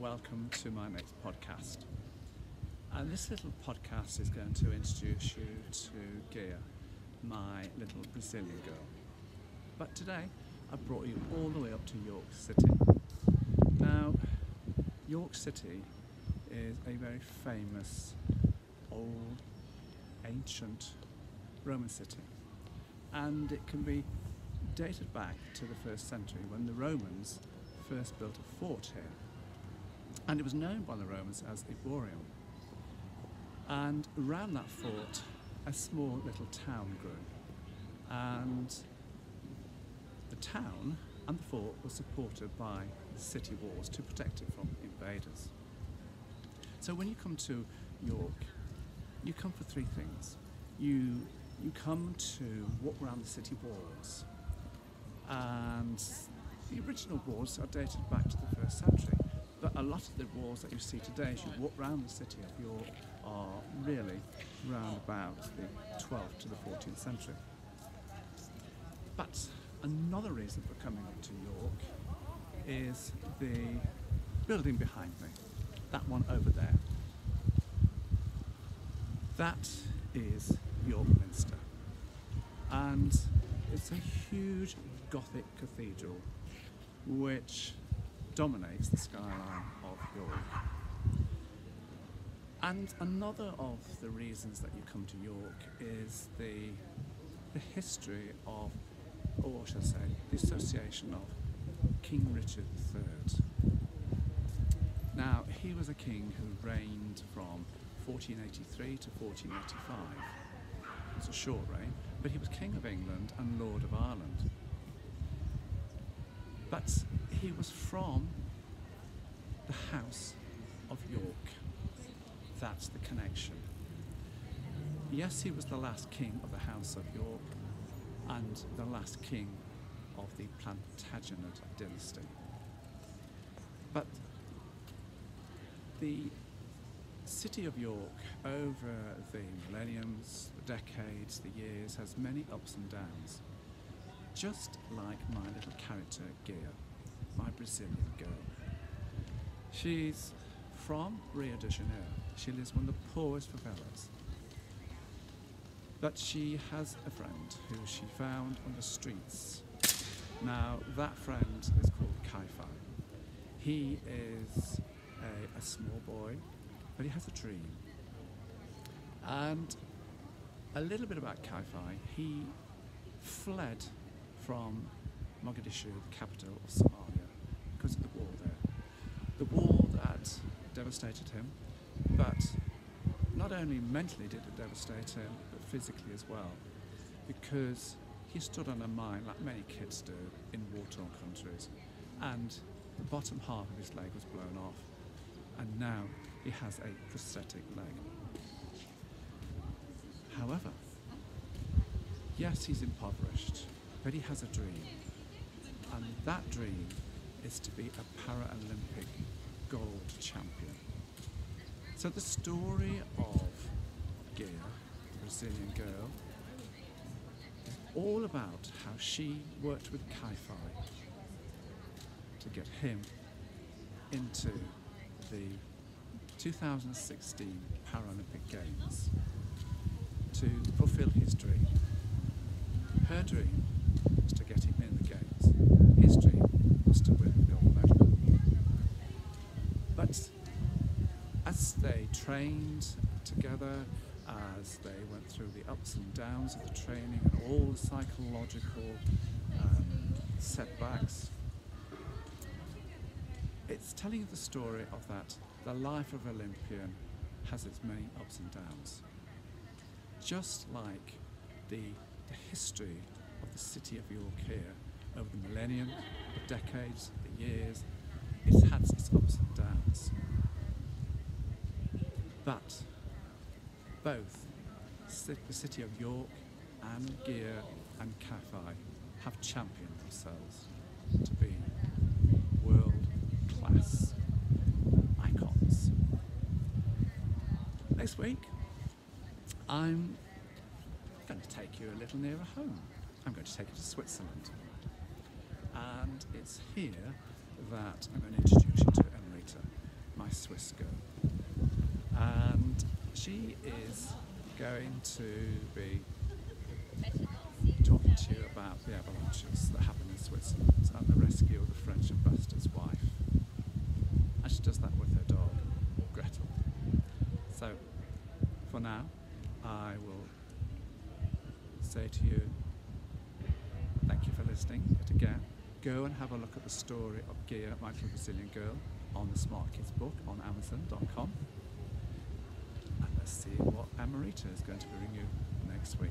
welcome to my next podcast. And this little podcast is going to introduce you to Guia, my little Brazilian girl. But today I brought you all the way up to York City. Now, York City is a very famous, old, ancient Roman city, and it can be dated back to the 1st century when the Romans first built a fort here, and it was known by the Romans as Iborium. And around that fort a small little town grew, and the town and the fort were supported by the city walls to protect it from invaders. So when you come to York, you come for three things. You come to walk around the city walls, and the original walls are dated back to the 1st century, but a lot of the walls that you see today as you walk around the city of York are really round about the 12th to the 14th century. But another reason for coming up to York is the building behind me, that one over there. That is York Minster, and it's a huge Gothic cathedral which dominates the skyline of York. And another of the reasons that you come to York is the history of, or should I say, the association of King Richard III. Now, he was a king who reigned from 1483 to 1485. It was a short reign, but he was King of England and Lord of Ireland. But he was from the House of York. That's the connection. Yes, he was the last king of the House of York and the last king of the Plantagenet dynasty. But the city of York, over the millenniums, the decades, the years, has many ups and downs. Just like my little character, Guia, my Brazilian girl. She's from Rio de Janeiro. She lives in one of the poorest favelas. But she has a friend who she found on the streets. Now, that friend is called Kaahi. He is a small boy, but he has a dream. And a little bit about Kaahi: he fled from Mogadishu, the capital of Somalia, because of the war there. The war that devastated him, but not only mentally did it devastate him, but physically as well, because he stood on a mine like many kids do in war-torn countries, and the bottom half of his leg was blown off, and now he has a prosthetic leg. However, yes, he's impoverished, but he has a dream, and that dream is to be a Paralympic gold champion. So the story of Guia, the Brazilian girl, is all about how she worked with Kaahi to get him into the 2016 Paralympic Games to fulfill his dream. Her dream was to get him in the Games. His dream was to win the gold medal. But as they trained together, as they went through the ups and downs of the training and all the psychological setbacks, it's telling you the story of that the life of Olympian has its many ups and downs. Just like the history of the city of York here over the millennium, the decades, the years, it's had its ups and downs. But both the city of York and Guia and Kaahi have championed themselves to be world-class icons. Next week, I'm going to take you a little nearer home. I'm going to take you to Switzerland. And it's here that I'm going to introduce you to Emrita. going to be talking to you about the avalanches that happen in Switzerland and the rescue of the French ambassador's wife. And she does that with her dog, Gretel. So, for now, I will say to you, thank you for listening. But again, go and have a look at the story of Guia, My Little Brazilian Girl, on the Smart Kids book on Amazon.com. And let's see what Amarita is going to bring you next week.